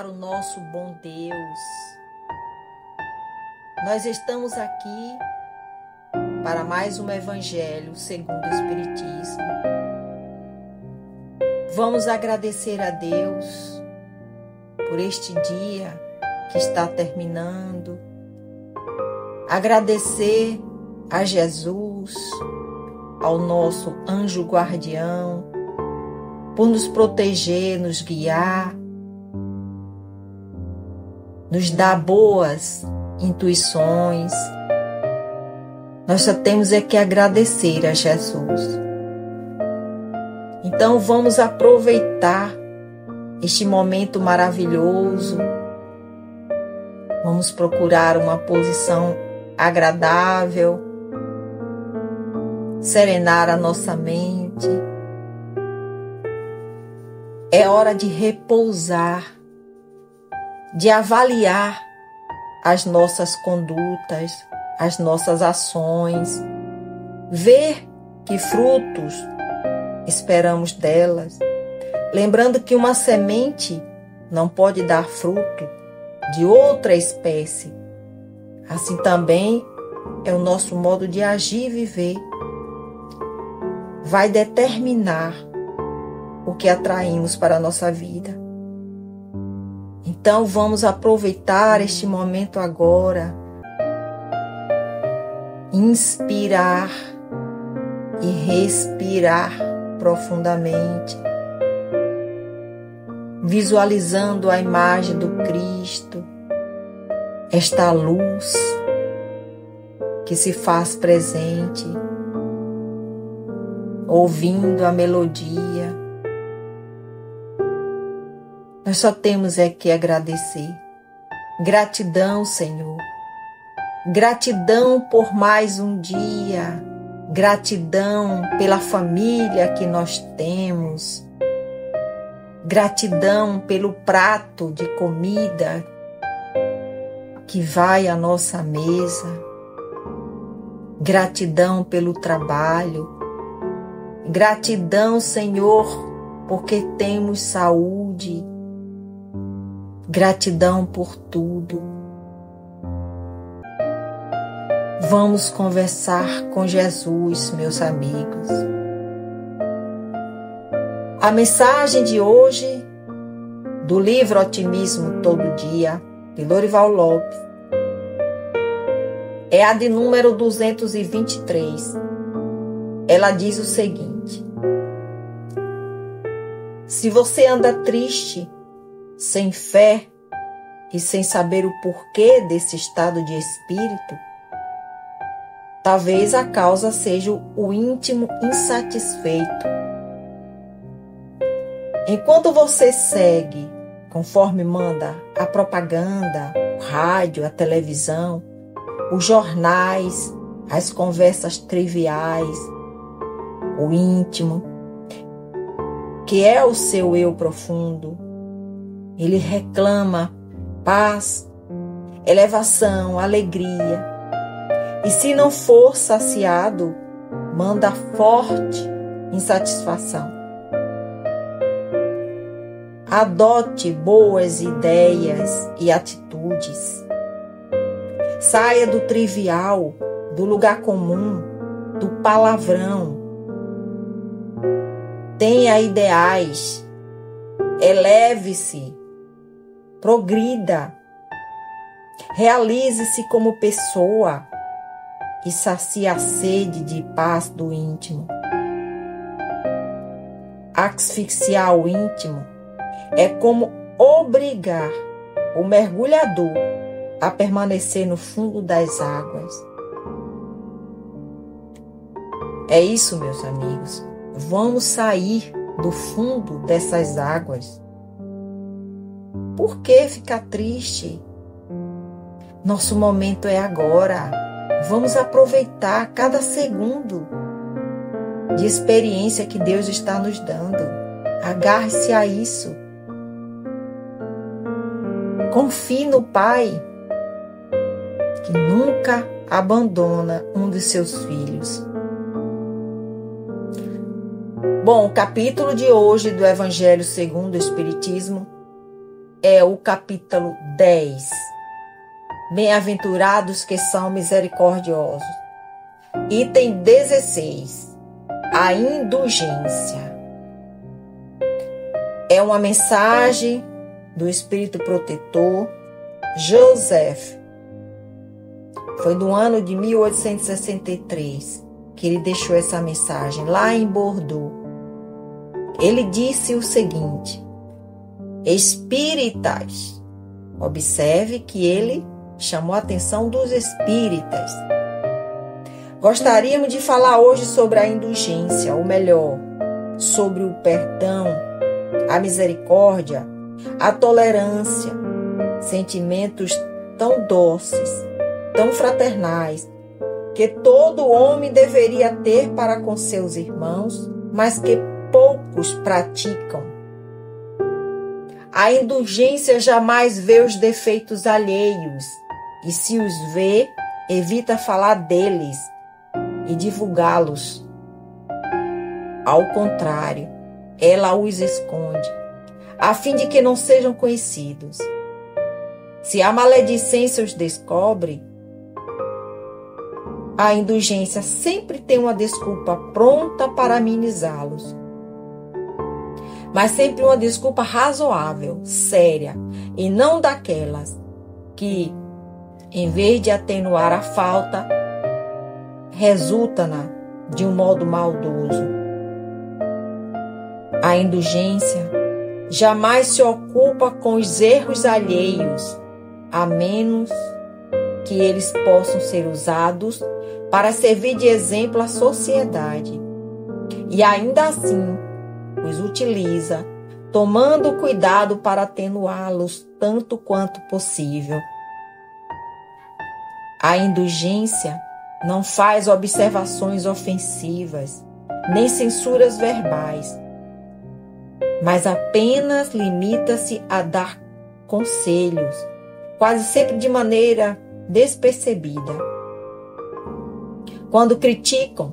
para o nosso bom Deus. Nós estamos aqui para mais um Evangelho segundo o Espiritismo. Vamos agradecer a Deus por este dia que está terminando. Agradecer a Jesus, ao nosso anjo guardião, por nos proteger, nos guiar, nos dar boas intuições. Nós só temos é que agradecer a Jesus. Então vamos aproveitar este momento maravilhoso. Vamos procurar uma posição agradável, serenar a nossa mente. É hora de repousar, de avaliar as nossas condutas, as nossas ações, ver que frutos esperamos delas. Lembrando que uma semente não pode dar fruto de outra espécie. Assim também é o nosso modo de agir e viver. Vai determinar o que atraímos para a nossa vida. Então vamos aproveitar este momento agora, inspirar e respirar profundamente, visualizando a imagem do Cristo, esta luz que se faz presente, ouvindo a melodia. Nós só temos é que agradecer. Gratidão, Senhor. Gratidão por mais um dia. Gratidão pela família que nós temos. Gratidão pelo prato de comida que vai à nossa mesa. Gratidão pelo trabalho. Gratidão, Senhor, porque temos saúde. Gratidão por tudo. Vamos conversar com Jesus, meus amigos. A mensagem de hoje, do livro Otimismo Todo Dia, de Lorival Lopes, é a de número 223. Ela diz o seguinte: se você anda triste, sem fé e sem saber o porquê desse estado de espírito, talvez a causa seja o íntimo insatisfeito. Enquanto você segue conforme manda a propaganda, o rádio, a televisão, os jornais, as conversas triviais, o íntimo, que é o seu eu profundo, ele reclama paz, elevação, alegria. E se não for saciado, manda forte insatisfação. Adote boas ideias e atitudes. Saia do trivial, do lugar comum, do palavrão. Tenha ideais. Eleve-se. Progrida. Realize-se como pessoa e sacie a sede de paz do íntimo. Asfixiar o íntimo é como obrigar o mergulhador a permanecer no fundo das águas. É isso, meus amigos. Vamos sair do fundo dessas águas. Por que ficar triste? Nosso momento é agora. Vamos aproveitar cada segundo de experiência que Deus está nos dando. Agarre-se a isso. Confie no Pai, que nunca abandona um de seus filhos. Bom, o capítulo de hoje do Evangelho segundo o Espiritismo é o capítulo 10. Bem-aventurados que são misericordiosos. Item 16. A indulgência. É uma mensagem do Espírito Protetor Joseph. Foi no ano de 1863 que ele deixou essa mensagem, lá em Bordeaux. Ele disse o seguinte: espíritas. Observe que ele chamou a atenção dos espíritas. Gostaríamos de falar hoje sobre a indulgência, ou melhor, sobre o perdão, a misericórdia, a tolerância, sentimentos tão doces, tão fraternais, que todo homem deveria ter para com seus irmãos, mas que poucos praticam. A indulgência jamais vê os defeitos alheios, e se os vê, evita falar deles e divulgá-los. Ao contrário, ela os esconde, a fim de que não sejam conhecidos. Se a maledicência os descobre, a indulgência sempre tem uma desculpa pronta para amenizá-los. Mas sempre uma desculpa razoável, séria, e não daquelas que, em vez de atenuar a falta, resulta-na de um modo maldoso. A indulgência jamais se ocupa com os erros alheios, a menos que eles possam ser usados para servir de exemplo à sociedade. E ainda assim, os utiliza, tomando cuidado para atenuá-los tanto quanto possível. A indulgência não faz observações ofensivas, nem censuras verbais, mas apenas limita-se a dar conselhos, quase sempre de maneira despercebida. Quando criticam,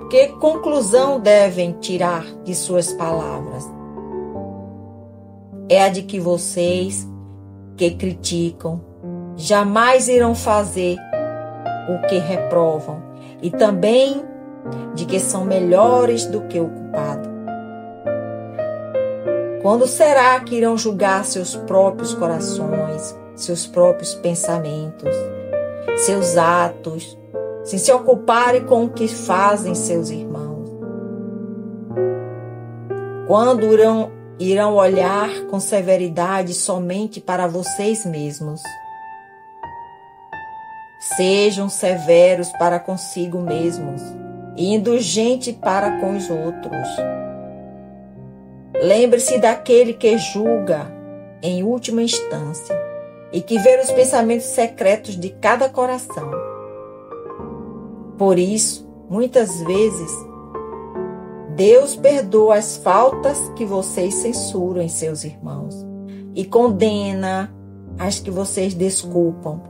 que conclusão devem tirar de suas palavras? É a de que vocês, que criticam, jamais irão fazer o que reprovam, e também de que são melhores do que o culpado. Quando será que irão julgar seus próprios corações, seus próprios pensamentos, seus atos, sem se ocuparem com o que fazem seus irmãos? Quando irão olhar com severidade somente para vocês mesmos? Sejam severos para consigo mesmos e indulgentes para com os outros. Lembre-se daquele que julga em última instância e que vê os pensamentos secretos de cada coração. Por isso, muitas vezes, Deus perdoa as faltas que vocês censuram em seus irmãos e condena as que vocês desculpam,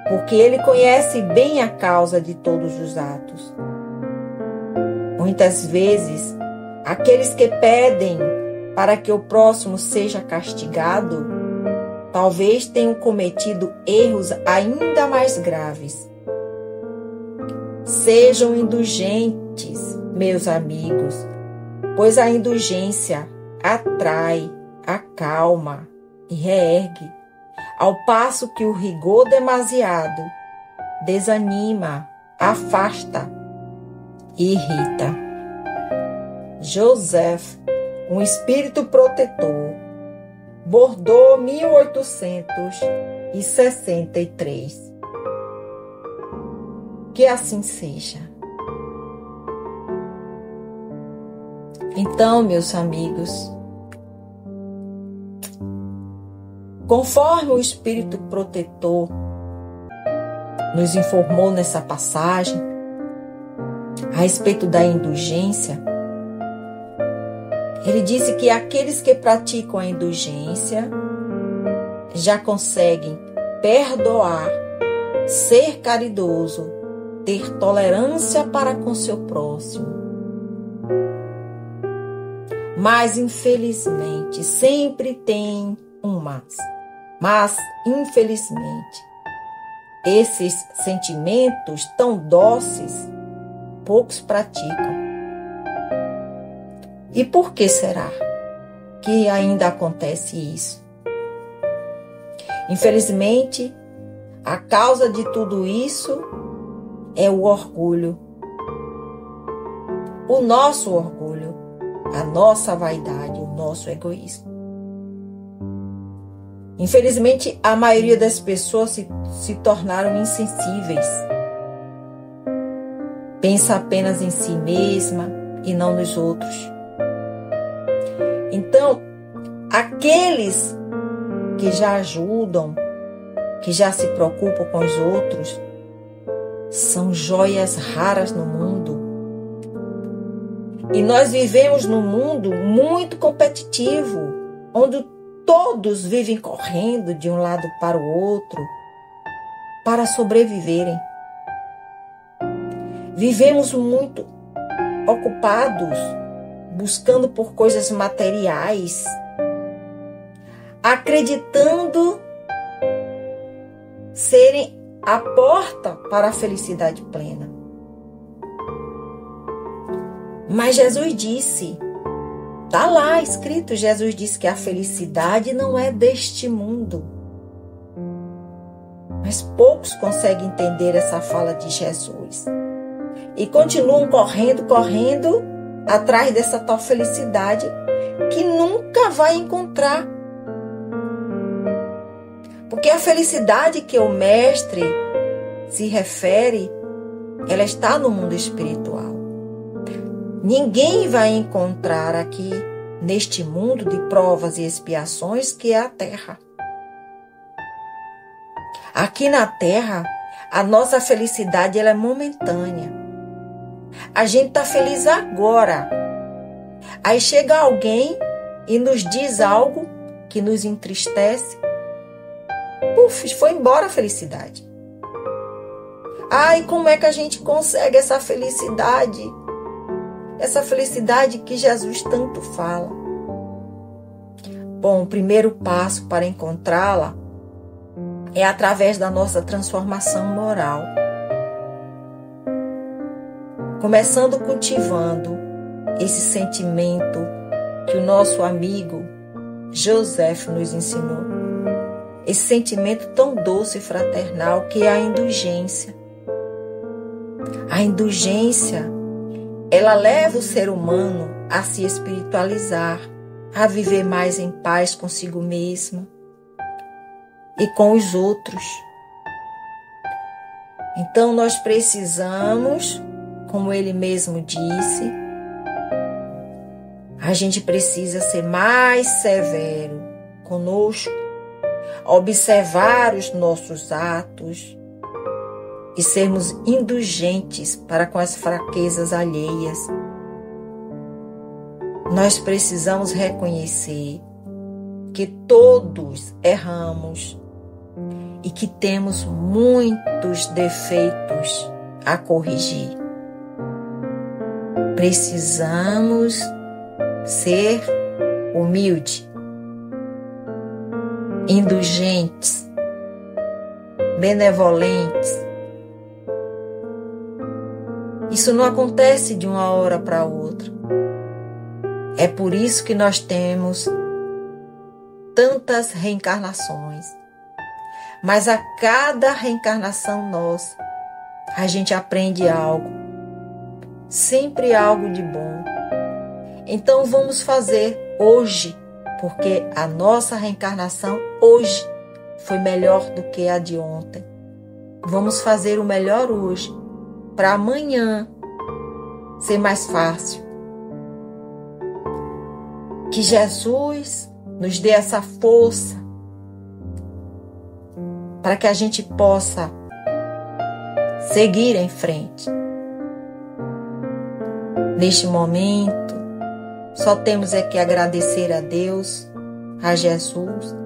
porque Ele conhece bem a causa de todos os atos. Muitas vezes, aqueles que pedem para que o próximo seja castigado, talvez tenham cometido erros ainda mais graves. Sejam indulgentes, meus amigos, pois a indulgência atrai, acalma e reergue, ao passo que o rigor demasiado desanima, afasta e irrita. Joseph, um espírito protetor, Bordeaux, 1863. Que assim seja. Então, meus amigos, conforme o Espírito Protetor nos informou nessa passagem a respeito da indulgência, ele disse que aqueles que praticam a indulgência já conseguem perdoar, ser caridoso, ter tolerância para com seu próximo. Mas, infelizmente, sempre tem um mas. Mas, infelizmente, esses sentimentos tão dóceis, poucos praticam. E por que será que ainda acontece isso? Infelizmente, a causa de tudo isso é o orgulho. O nosso orgulho, a nossa vaidade, o nosso egoísmo. Infelizmente, a maioria das pessoas se tornaram insensíveis. Pensa apenas em si mesma e não nos outros. Então, aqueles que já ajudam, que já se preocupam com os outros, são joias raras no mundo. E nós vivemos num mundo muito competitivo, onde todos vivem correndo de um lado para o outro para sobreviverem. Vivemos muito ocupados, buscando por coisas materiais, acreditando serem a porta para a felicidade plena. Mas Jesus disse, está lá escrito, Jesus disse que a felicidade não é deste mundo. Mas poucos conseguem entender essa fala de Jesus. E continuam correndo atrás dessa tal felicidade que nunca vai encontrar. Porque a felicidade que o mestre se refere, ela está no mundo espiritual. Ninguém vai encontrar aqui, neste mundo de provas e expiações, que é a terra. Aqui na terra, a nossa felicidade ela é momentânea. A gente está feliz agora. Aí chega alguém e nos diz algo que nos entristece. Puf, foi embora a felicidade. Ai, como é que a gente consegue essa felicidade? Essa felicidade que Jesus tanto fala. Bom, o primeiro passo para encontrá-la é através da nossa transformação moral. Começando cultivando esse sentimento que o nosso amigo Joseph nos ensinou. Esse sentimento tão doce e fraternal que é a indulgência. A indulgência, ela leva o ser humano a se espiritualizar, a viver mais em paz consigo mesmo e com os outros. Então nós precisamos, como ele mesmo disse, a gente precisa ser mais severo conosco, observar os nossos atos e sermos indulgentes para com as fraquezas alheias. Nós precisamos reconhecer que todos erramos e que temos muitos defeitos a corrigir. Precisamos ser humildes, indulgentes, benevolentes. Isso não acontece de uma hora para outra. É por isso que nós temos tantas reencarnações. Mas a cada reencarnação nossa, a gente aprende algo. Sempre algo de bom. Então vamos fazer hoje, porque a nossa reencarnação hoje foi melhor do que a de ontem. Vamos fazer o melhor hoje, para amanhã ser mais fácil. Que Jesus nos dê essa força para que a gente possa seguir em frente. Neste momento, só temos é que agradecer a Deus, a Jesus,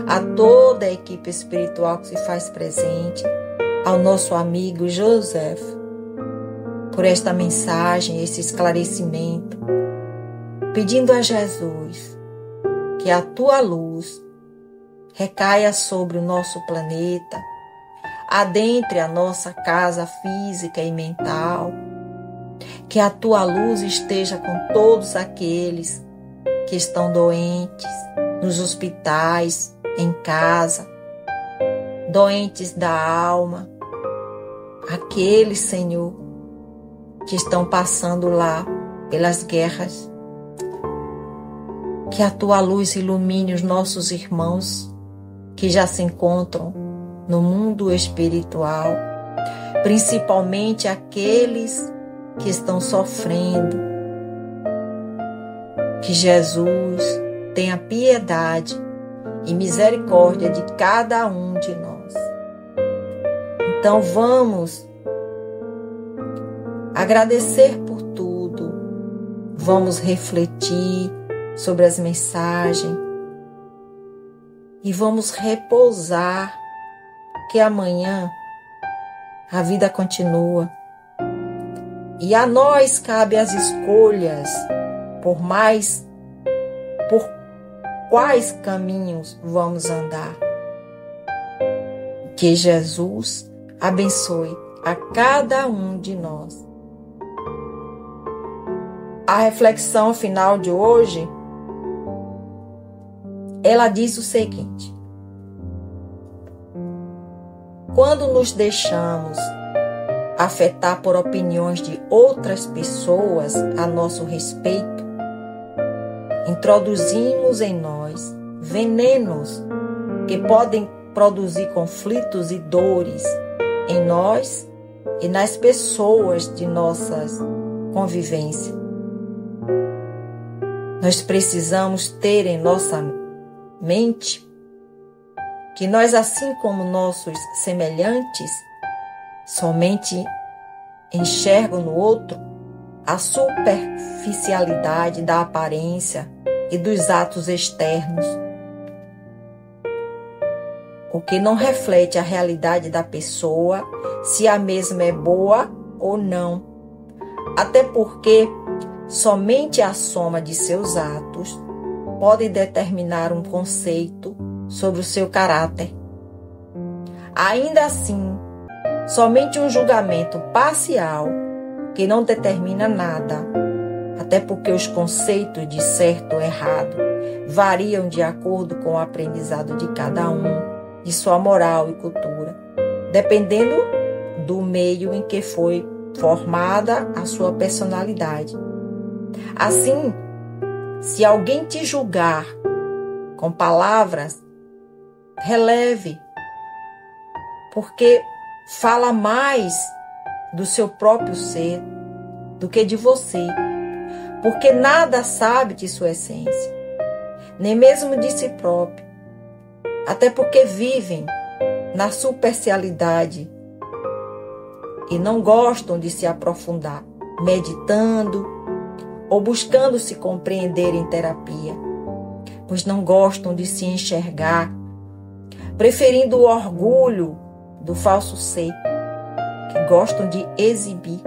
a toda a equipe espiritual que se faz presente, ao nosso amigo Joseph, por esta mensagem, esse esclarecimento. pedindo a Jesus que a tua luz recaia sobre o nosso planeta, adentre a nossa casa física e mental, que a tua luz esteja com todos aqueles que estão doentes, nos hospitais, em casa, doentes da alma, aqueles, Senhor, que estão passando lá pelas guerras. Que a tua luz ilumine os nossos irmãos que já se encontram no mundo espiritual, principalmente aqueles que estão sofrendo. Que Jesus tenha piedade e misericórdia de cada um de nós. Então vamos agradecer por tudo, vamos refletir sobre as mensagens e vamos repousar, que amanhã a vida continua. E a nós cabe as escolhas por quais caminhos vamos andar. Que Jesus abençoe a cada um de nós. A reflexão final de hoje, ela diz o seguinte: quando nos deixamos afetar por opiniões de outras pessoas a nosso respeito, introduzimos em nós venenos que podem produzir conflitos e dores em nós e nas pessoas de nossas convivências. Nós precisamos ter em nossa mente que nós, assim como nossos semelhantes, somente enxergam no outro a superficialidade da aparência e dos atos externos, o que não reflete a realidade da pessoa, se a mesma é boa ou não. Até porque somente a soma de seus atos pode determinar um conceito sobre o seu caráter. Ainda assim, somente um julgamento parcial, que não determina nada, até porque os conceitos de certo ou errado variam de acordo com o aprendizado de cada um, de sua moral e cultura, dependendo do meio em que foi formada a sua personalidade. Assim, se alguém te julgar com palavras, releve, porque fala mais do seu próprio ser do que de você, porque nada sabe de sua essência, nem mesmo de si próprio, até porque vivem na superficialidade e não gostam de se aprofundar, meditando ou buscando se compreender em terapia, pois não gostam de se enxergar, preferindo o orgulho do falso ser, que gostam de exibir.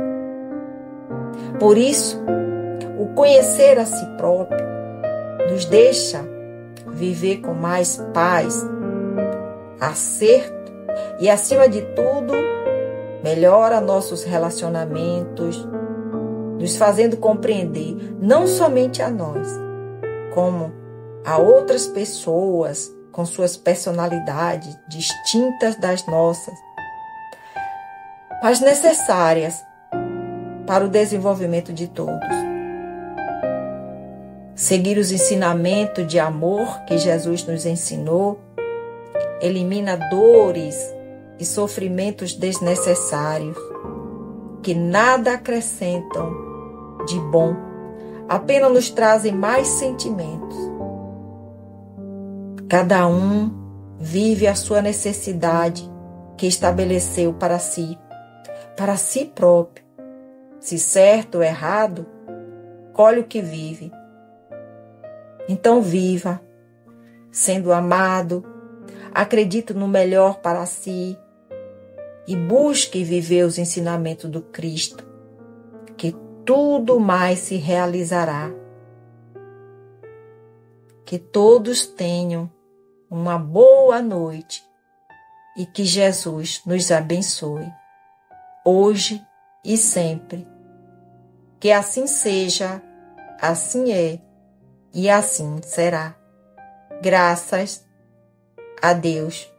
Por isso, o conhecer a si próprio nos deixa viver com mais paz, acerto e, acima de tudo, melhora nossos relacionamentos, nos fazendo compreender não somente a nós, como a outras pessoas com suas personalidades distintas das nossas, mas necessárias para o desenvolvimento de todos. Seguir os ensinamentos de amor que Jesus nos ensinou elimina dores e sofrimentos desnecessários que nada acrescentam de bom, apenas nos trazem mais sentimentos. Cada um vive a sua necessidade que estabeleceu para si próprio. Se certo ou errado, colhe o que vive. Então viva, sendo amado, acredite no melhor para si e busque viver os ensinamentos do Cristo, que tudo mais se realizará. que todos tenham uma boa noite e que Jesus nos abençoe, hoje e sempre. Que assim seja, assim é e assim será. Graças a Deus.